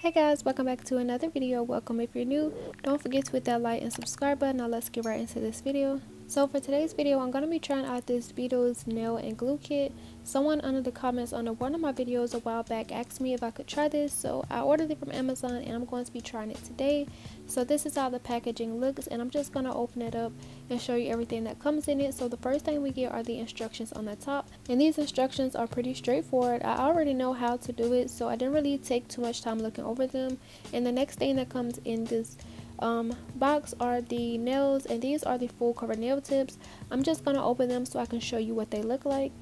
Hey guys, welcome back to another video. Welcome if you're new. Don't forget to hit that like and subscribe button. Now let's get right into this video. So for today's video, I'm going to be trying out this Beetles nail and glue kit. Someone under the comments under one of my videos a while back asked me if I could try this, so I ordered it from Amazon and I'm going to be trying it today. So this is how the packaging looks, and I'm just going to open it up and show you everything that comes in it. So the first thing we get are the instructions on the top, and these instructions are pretty straightforward. I already know how to do it, so I didn't really take too much time looking over them. And the next thing that comes in this box are the nails, and these are the full cover nail tips. I'm just going to open them so I can show you what they look like.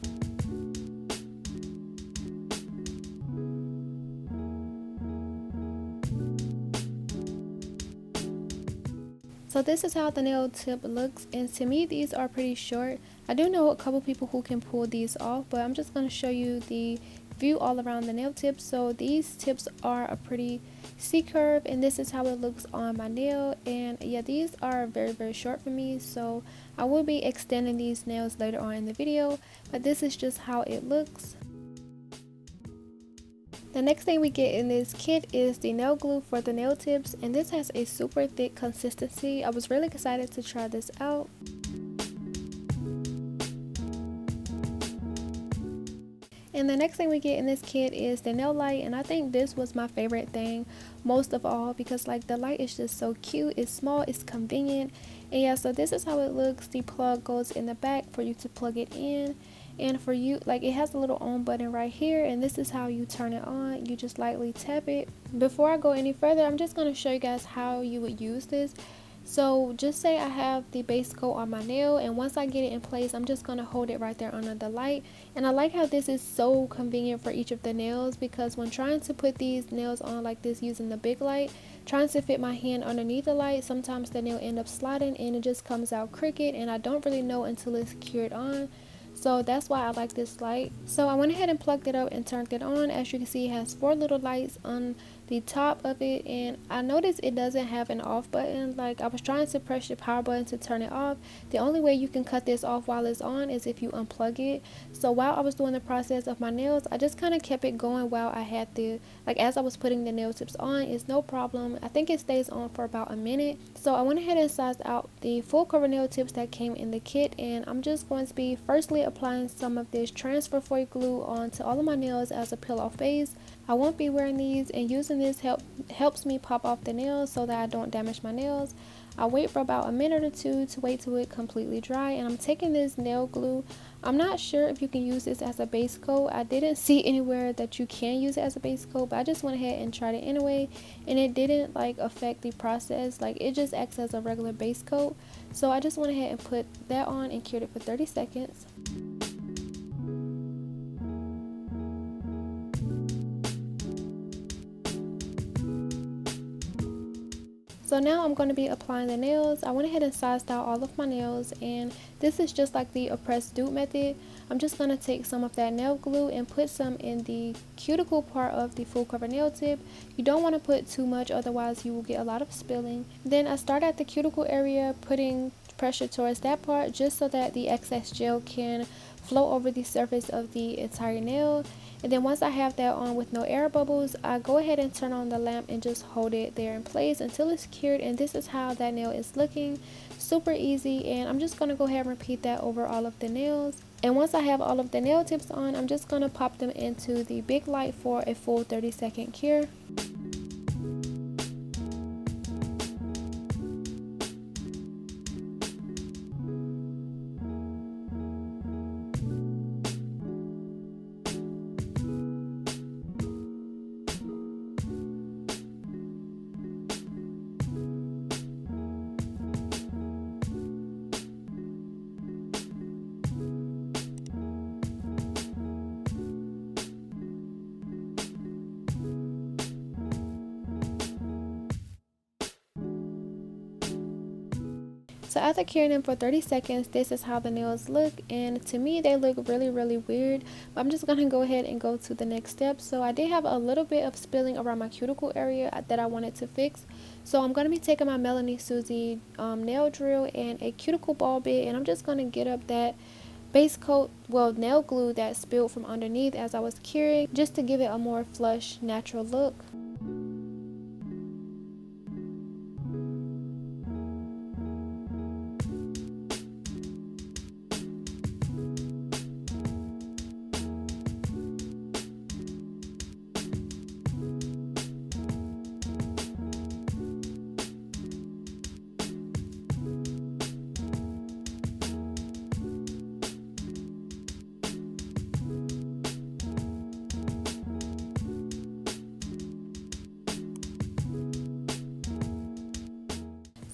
So this is how the nail tip looks, and to me these are pretty short. I do know a couple people who can pull these off, but I'm just going to show you the view all around the nail tips. So these tips are a pretty C curve, and this is how it looks on my nail. And yeah, these are very short for me, so I will be extending these nails later on in the video, but this is just how it looks. The next thing we get in this kit is the nail glue for the nail tips, and this has a super thick consistency. I was really excited to try this out. And the next thing we get in this kit is the nail light, and I think this was my favorite thing most of all, because like the light is just so cute. It's small, it's convenient, and yeah, so this is how it looks. The plug goes in the back for you to plug it in, and for you, like, it has a little on button right here, and this is how you turn it on. You just lightly tap it. Before I go any further, I'm just going to show you guys how you would use this. So just say I have the base coat on my nail, and once I get it in place, I'm just going to hold it right there under the light. And I like how this is so convenient for each of the nails, because when trying to put these nails on like this using the big light, trying to fit my hand underneath the light, sometimes the nail end up sliding and it just comes out crooked, and I don't really know until it's cured on. So that's why I like this light. So I went ahead and plugged it up and turned it on. As you can see, it has 4 little lights on the top of it, and I noticed it doesn't have an off button. Like, I was trying to press the power button to turn it off. The only way you can cut this off while it's on is if you unplug it. So while I was doing the process of my nails, I just kind of kept it going while I had the, like, as I was putting the nail tips on. It's no problem. I think it stays on for about a minute. So I went ahead and sized out the full cover nail tips that came in the kit, and I'm just going to be firstly applying some of this transfer foil glue onto all of my nails as a peel off base. I won't be wearing these, and using this helps me pop off the nails so that I don't damage my nails. I wait for about a minute or two to wait till it completely dry, and I'm taking this nail glue. I'm not sure if you can use this as a base coat. I didn't see anywhere that you can use it as a base coat, but I just went ahead and tried it anyway, and it didn't like affect the process. Like, it just acts as a regular base coat. So I just went ahead and put that on and cured it for 30 seconds. So now I'm going to be applying the nails. I went ahead and sized out all of my nails, and this is just like the press dupe method. I'm just going to take some of that nail glue and put some in the cuticle part of the full cover nail tip. You don't want to put too much, otherwise you will get a lot of spilling. Then I start at the cuticle area, putting pressure towards that part just so that the excess gel can flow over the surface of the entire nail. And then once I have that on with no air bubbles, I go ahead and turn on the lamp and just hold it there in place until it's cured. And this is how that nail is looking. Super easy, and I'm just going to go ahead and repeat that over all of the nails. And once I have all of the nail tips on, I'm just going to pop them into the big light for a full 30-second cure. So after curing them for 30 seconds, this is how the nails look, and to me they look really weird, but I'm just going to go ahead and go to the next step. So I did have a little bit of spilling around my cuticle area that I wanted to fix, so I'm going to be taking my 𝚙𝚛𝚘𝚘𝚗𝚝 nail drill and a cuticle ball bit, and I'm just going to get up that base coat, well, nail glue that spilled from underneath as I was curing, just to give it a more flush, natural look.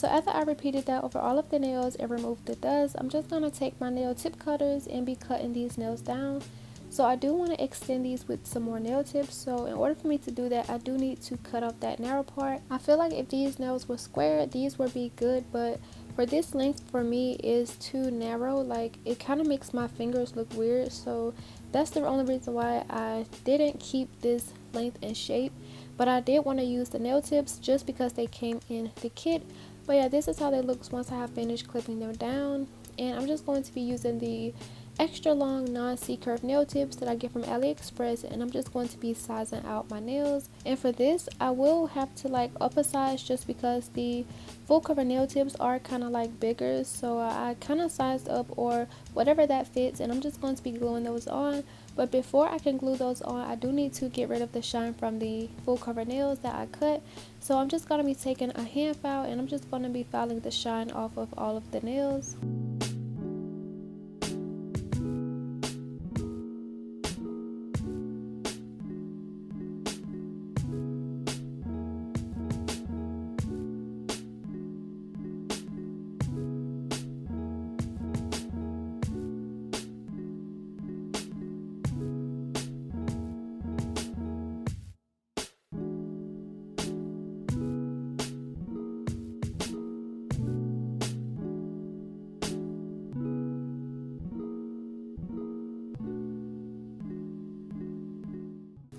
So after I repeated that over all of the nails and removed the dust, I'm just going to take my nail tip cutters and be cutting these nails down. So I do want to extend these with some more nail tips, so in order for me to do that, I do need to cut off that narrow part. I feel like if these nails were square, these would be good, but for this length for me is too narrow. Like, it kind of makes my fingers look weird, so that's the only reason why I didn't keep this length and shape. But I did want to use the nail tips just because they came in the kit. But yeah, this is how they look once I have finished clipping them down. And I'm just going to be using the extra long non-C curve nail tips that I get from AliExpress, and I'm just going to be sizing out my nails. And for this, I will have to like up a size just because the full cover nail tips are kind of like bigger, so I kind of sized up or whatever that fits, and I'm just going to be gluing those on. But before I can glue those on, I do need to get rid of the shine from the full cover nails that I cut. So I'm just going to be taking a hand file, and I'm just going to be filing the shine off of all of the nails.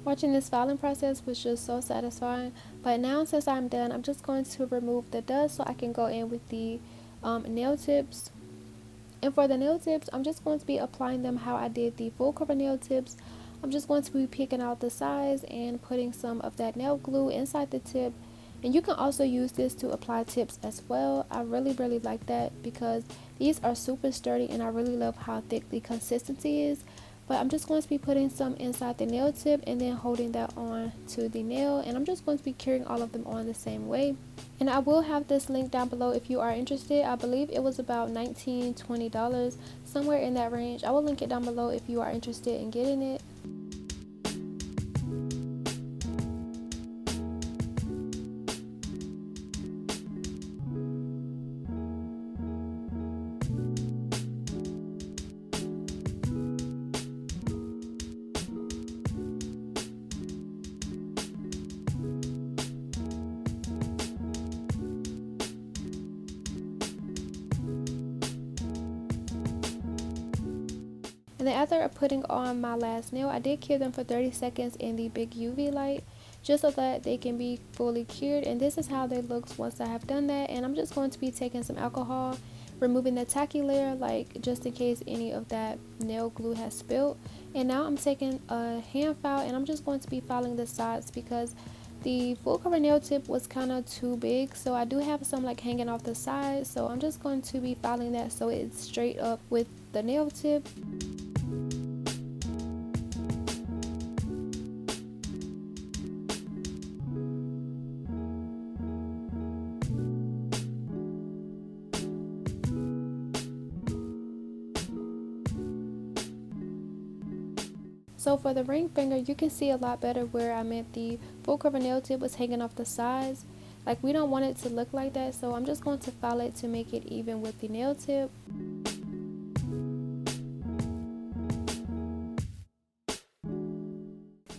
Watching this filing process was just so satisfying, but now since I'm done, I'm just going to remove the dust so I can go in with the nail tips. And for the nail tips, I'm just going to be applying them how I did the full cover nail tips. I'm just going to be picking out the size and putting some of that nail glue inside the tip. And you can also use this to apply tips as well. I really like that because these are super sturdy, and I really love how thick the consistency is. But I'm just going to be putting some inside the nail tip and then holding that on to the nail, and I'm just going to be carrying all of them on the same way. And I will have this link down below if you are interested. I believe it was about $19–20, somewhere in that range. I will link it down below if you are interested in getting it. And then after putting on my last nail, I did cure them for 30 seconds in the big UV light just so that they can be fully cured. And this is how they look once I have done that. And I'm just going to be taking some alcohol, removing the tacky layer, like just in case any of that nail glue has spilled. And now I'm taking a hand file, and I'm just going to be filing the sides because the full cover nail tip was kind of too big, so I do have some like hanging off the side. So I'm just going to be filing that so it's straight up with the nail tip. So for the ring finger, you can see a lot better where I meant the full cover nail tip was hanging off the sides. Like, we don't want it to look like that, so I'm just going to file it to make it even with the nail tip.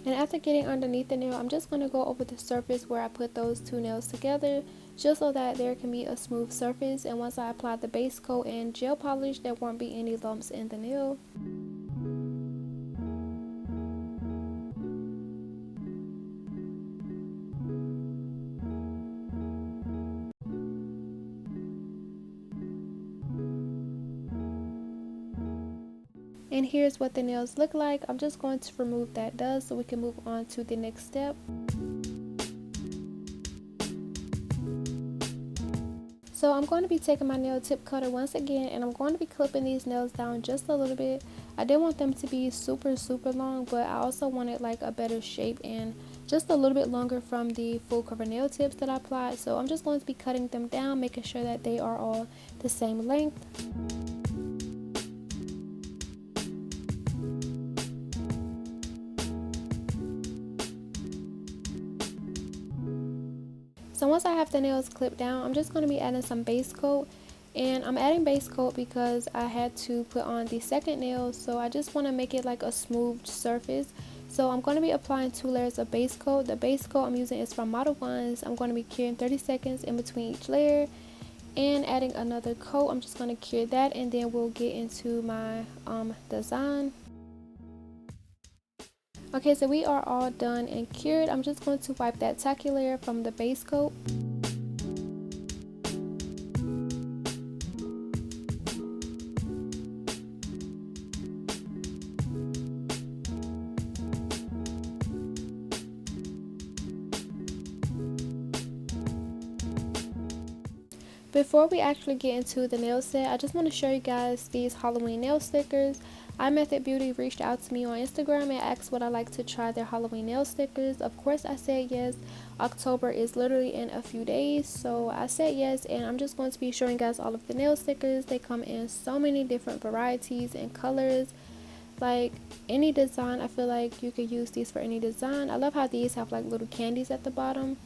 And after getting underneath the nail, I'm just going to go over the surface where I put those two nails together, just so that there can be a smooth surface. And once I apply the base coat and gel polish, there won't be any lumps in the nail. And here's what the nails look like. I'm just going to remove that dust so we can move on to the next step. So I'm going to be taking my nail tip cutter once again, and I'm going to be clipping these nails down just a little bit. I didn't want them to be super long, but I also wanted like a better shape and just a little bit longer from the full cover nail tips that I applied. So I'm just going to be cutting them down, making sure that they are all the same length. So once I have the nails clipped down, I'm just going to be adding some base coat. And I'm adding base coat because I had to put on the second nail, so I just want to make it like a smooth surface. So I'm going to be applying 2 layers of base coat. The base coat I'm using is from Model Ones. I'm going to be curing 30 seconds in between each layer and adding another coat. I'm just going to cure that, and then we'll get into my design. Okay, so we are all done and cured. I'm just going to wipe that tacky layer from the base coat. Before we actually get into the nail set, I just want to show you guys these Halloween nail stickers. iMethod Beauty reached out to me on Instagram and asked would I like to try their Halloween nail stickers. Of course I said yes. October is literally in a few days, so I said yes, and I'm just going to be showing you guys all of the nail stickers. They come in so many different varieties and colors. Like any design, I feel like you could use these for any design. I love how these have like little candies at the bottom.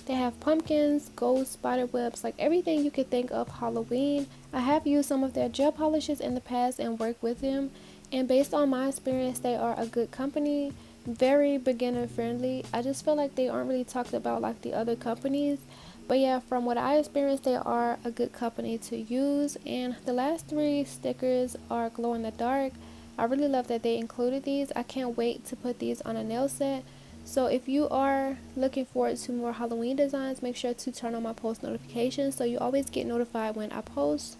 They have pumpkins, ghosts, spider webs, like everything you could think of Halloween. I have used some of their gel polishes in the past and worked with them, and based on my experience, they are a good company, very beginner friendly. I just feel like they aren't really talked about like the other companies, but yeah, from what I experienced, they are a good company to use. And the last 3 stickers are glow in the dark. I really love that they included these. I can't wait to put these on a nail set. So if you are looking forward to more Halloween designs, make sure to turn on my post notifications so you always get notified when I post.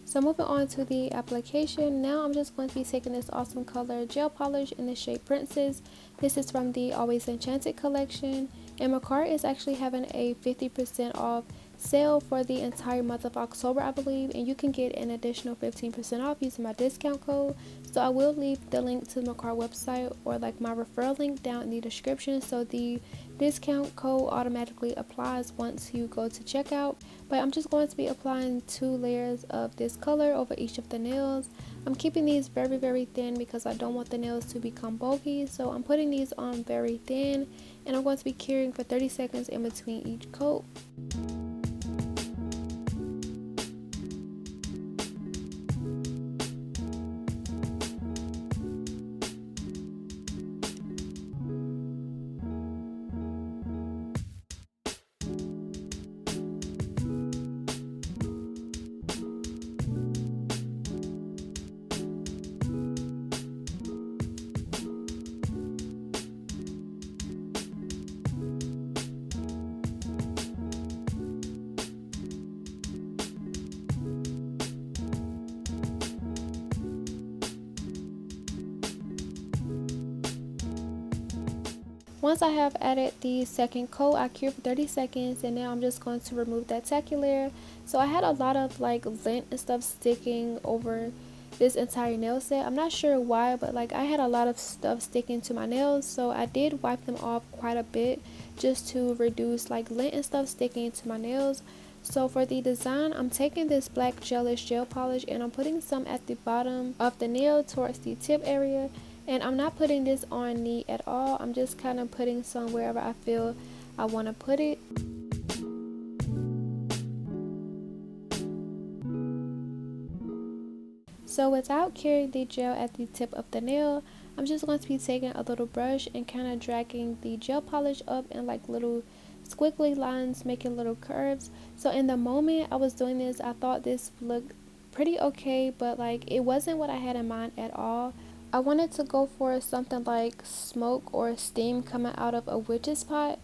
So moving on to the application, now I'm just going to be taking this awesome color gel polish in the shade Princess. This is from the Always Enchanted collection, and makartt is actually having a 50% off sale for the entire month of October, I believe, and you can get an additional 15% off using my discount code. So I will leave the link to the makartt website or like my referral link down in the description, so the discount code automatically applies once you go to checkout. But I'm just going to be applying 2 layers of this color over each of the nails. I'm keeping these very, very thin because I don't want the nails to become bulky, so I'm putting these on very thin, and I'm going to be curing for 30 seconds in between each coat. Once I have added the second coat, I cure for 30 seconds, and now I'm just going to remove that tacky layer. So I had a lot of like lint and stuff sticking over this entire nail set. I'm not sure why, but like I had a lot of stuff sticking to my nails, so I did wipe them off quite a bit just to reduce like lint and stuff sticking to my nails. So for the design, I'm taking this black gelish gel polish and I'm putting some at the bottom of the nail towards the tip area. And I'm not putting this on neat at all. I'm just kind of putting some wherever I feel I want to put it. So without curing the gel at the tip of the nail, I'm just going to be taking a little brush and kind of dragging the gel polish up in like little squiggly lines, making little curves. So in the moment I was doing this, I thought this looked pretty okay, but like it wasn't what I had in mind at all. I wanted to go for something like smoke or steam coming out of a witch's pot,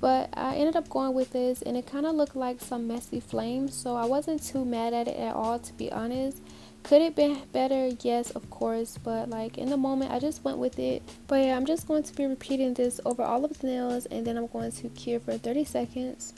but I ended up going with this and it kind of looked like some messy flames, so I wasn't too mad at it at all, to be honest. Could it be better? Yes, of course, but like in the moment I just went with it. But yeah, I'm just going to be repeating this over all of the nails, and then I'm going to cure for 30 seconds.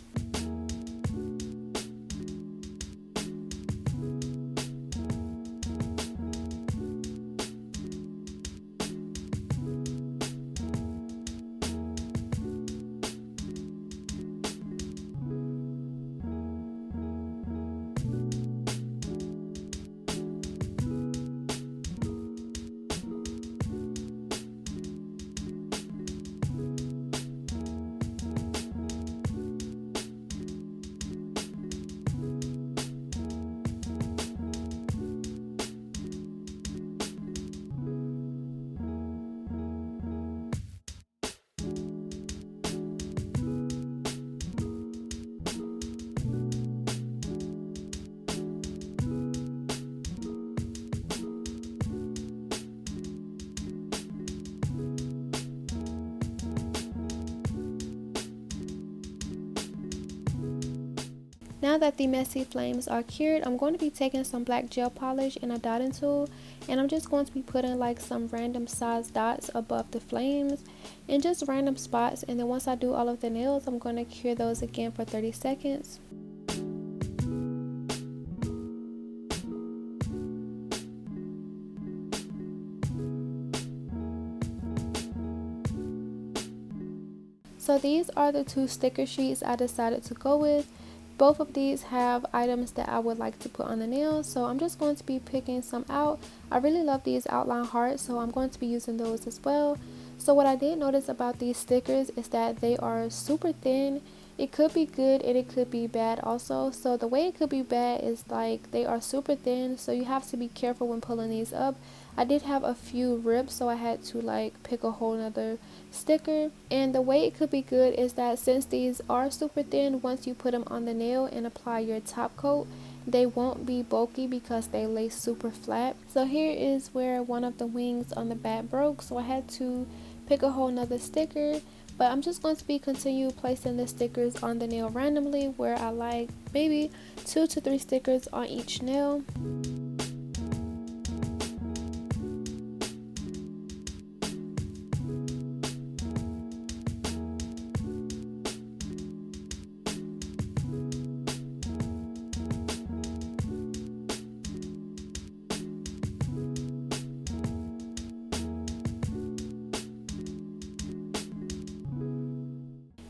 Now that the messy flames are cured, I'm going to be taking some black gel polish and a dotting tool, and I'm just going to be putting like some random size dots above the flames in just random spots, and then once I do all of the nails, I'm going to cure those again for 30 seconds. So these are the two sticker sheets I decided to go with. Both of these have items that I would like to put on the nails, so I'm just going to be picking some out. I really love these outline hearts, so I'm going to be using those as well. So what I did notice about these stickers is that they are super thin. It could be good and it could be bad also. So the way it could be bad is like they are super thin, so you have to be careful when pulling these up. I did have a few rips, so I had to like pick a whole nother sticker. And the way it could be good is that since these are super thin, once you put them on the nail and apply your top coat, they won't be bulky because they lay super flat. So here is where one of the wings on the bat broke, so I had to pick a whole nother sticker. But I'm just going to be continue placing the stickers on the nail randomly, where I like maybe 2 to 3 stickers on each nail.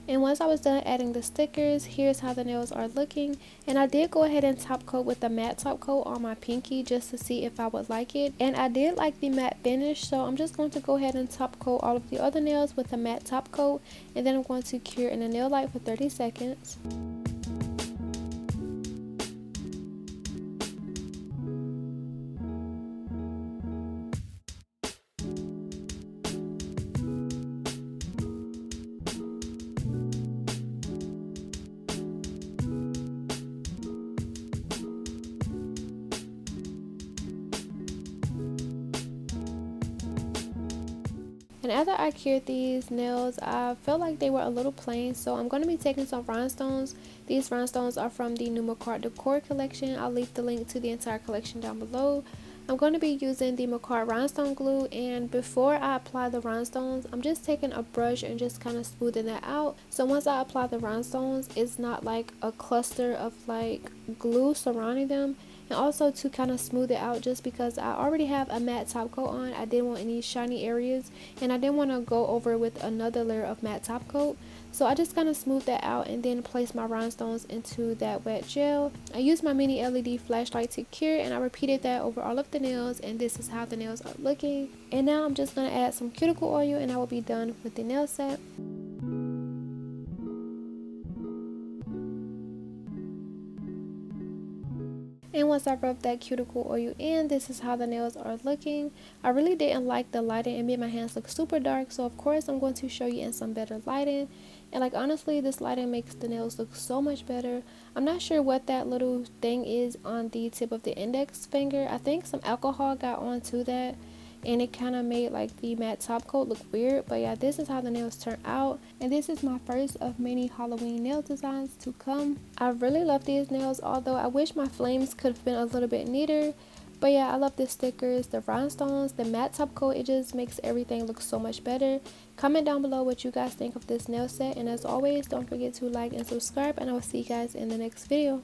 And once I was done adding the stickers, here's how the nails are looking. And I did go ahead and top coat with the matte top coat on my pinky just to see if I would like it. And I did like the matte finish, so I'm just going to go ahead and top coat all of the other nails with the matte top coat. And then I'm going to cure in a nail light for 30 seconds. And after I cured these nails, I felt like they were a little plain, so I'm going to be taking some rhinestones. These rhinestones are from the new makartt decor collection. I'll leave the link to the entire collection down below. I'm going to be using the makartt rhinestone glue, and before I apply the rhinestones, I'm just taking a brush and just kind of smoothing that out. So once I apply the rhinestones, it's not like a cluster of like glue surrounding them. And also to kind of smooth it out, just because I already have a matte top coat on, I didn't want any shiny areas, and I didn't want to go over with another layer of matte top coat. So I just kind of smoothed that out and then place my rhinestones into that wet gel. I used my mini LED flashlight to cure, and I repeated that over all of the nails, and this is how the nails are looking. And now I'm just going to add some cuticle oil and I will be done with the nail set. And once I rubbed that cuticle oil in, this is how the nails are looking. I really didn't like the lighting. It made my hands look super dark, so of course I'm going to show you in some better lighting. And like honestly, this lighting makes the nails look so much better. I'm not sure what that little thing is on the tip of the index finger. I think some alcohol got onto that, and it kind of made like the matte top coat look weird. But yeah, this is how the nails turn out, and this is my first of many Halloween nail designs to come. I really love these nails, although I wish my flames could have been a little bit neater. But yeah, I love the stickers, the rhinestones, the matte top coat. It just makes everything look so much better. Comment down below what you guys think of this nail set, and as always, don't forget to like and subscribe, and I will see you guys in the next video.